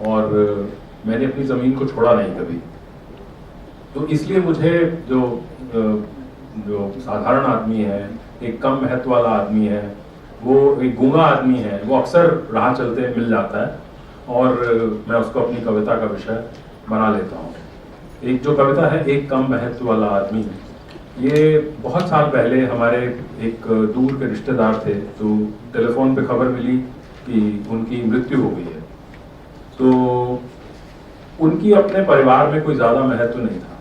और मैंने अपनी ज़मीन को छोड़ा नहीं कभी। तो इसलिए मुझे जो साधारण आदमी है, एक कम महत्व वाला आदमी है, वो एक गूंगा आदमी है, वो अक्सर राह चलते मिल जाता है और मैं उसको अपनी कविता का विषय बना लेता हूँ। एक जो कविता है, एक कम महत्व वाला आदमी, ये बहुत साल पहले हमारे एक दूर के रिश्तेदार थे, तो टेलीफोन पे खबर मिली कि उनकी मृत्यु हो गई है। तो उनकी अपने परिवार में कोई ज़्यादा महत्व नहीं था।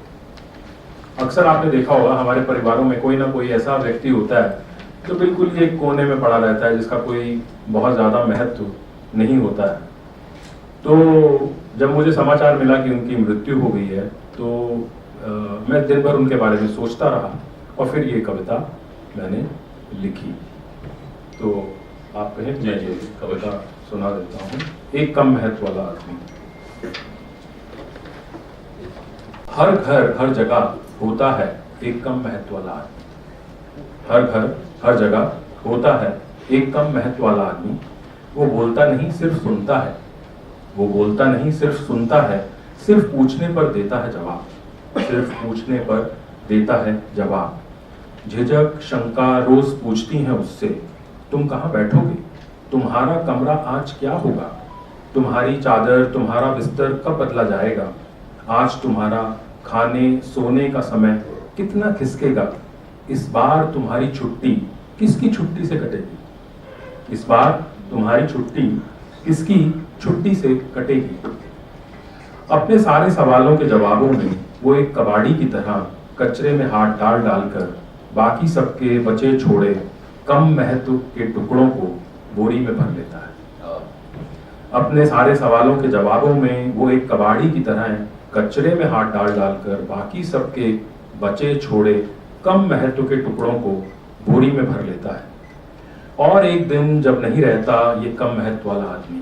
अक्सर आपने देखा होगा हमारे परिवारों में कोई ना कोई ऐसा व्यक्ति होता है जो बिल्कुल ही एक कोने में पड़ा रहता है, जिसका कोई बहुत ज़्यादा महत्व नहीं होता है। तो जब मुझे समाचार मिला कि उनकी मृत्यु हो गई है, तो मैं दिन भर उनके बारे में सोचता रहा और फिर ये कविता मैंने लिखी। तो आप कहें, मैं ये कविता सुना देता हूँ, एक कम महत्व वाला आदमी। हर घर हर जगह होता है एक कम महत्व वाला आदमी। हर घर हर जगह होता है एक कम महत्व वाला आदमी। वो बोलता नहीं, सिर्फ सुनता है। वो बोलता नहीं, सिर्फ सुनता है। सिर्फ पूछने पर देता है जवाब। सिर्फ पूछने पर देता है जवाब। झिझक शंका रोज पूछती हैं उससे, तुम कहाँ बैठोगे? तुम्हारा कमरा आज क्या होगा? तुम्हारी चादर तुम्हारा बिस्तर कब बदला जाएगा? आज तुम्हारा खाने सोने का समय कितना खिसकेगा? इस बार तुम्हारी छुट्टी किसकी छुट्टी से कटेगी? इस बार तुम्हारी छुट्टी किसकी छुट्टी से कटेगी? अपने सारे सवालों के जवाबों में वो एक कबाड़ी की तरह कचरे में हाथ डाल डालकर बाकी सबके बचे छोड़े कम महत्व के टुकड़ों को बोरी में भर लेता है। अपने सारे सवालों के जवाबों में वो एक कबाड़ी की तरह कचरे में हाथ डाल डालकर बाकी सबके बचे छोड़े कम महत्व के टुकड़ों को बोरी में भर लेता है। और एक दिन जब नहीं रहता ये कम महत्व वाला आदमी,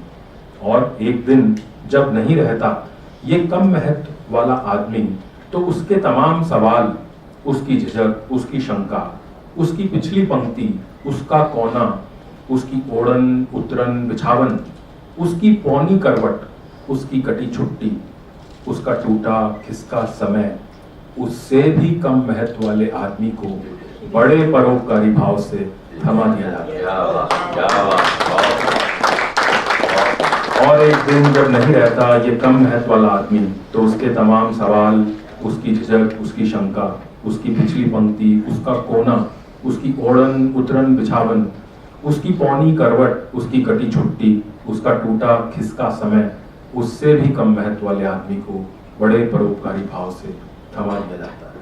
और एक दिन जब नहीं रहता ये कम महत्व वाला आदमी, तो उसके तमाम सवाल, उसकी झिझक, उसकी शंका, उसकी पिछली पंक्ति, उसका कोना, उसकी ओढ़न उतरन बिछावन, उसकी पौनी करवट, उसकी कटी छुट्टी, उसका टूटा खिसका समय, उससे भी कम महत्व वाले आदमी को बड़े परोपकारी भाव से थमा दिया जाता है। और एक दिन जब नहीं रहता ये कम महत्व वाला आदमी, तो उसके तमाम सवाल, उसकी झिझक, उसकी शंका, उसकी पिछली पंक्ति, उसका कोना, उसकी ओढ़न उतरन बिछावन, उसकी पौनी करवट, उसकी कटी छुट्टी, उसका टूटा खिसका समय, उससे भी कम महत्व वाले आदमी को बड़े परोपकारी भाव से थमा दिया जाता है।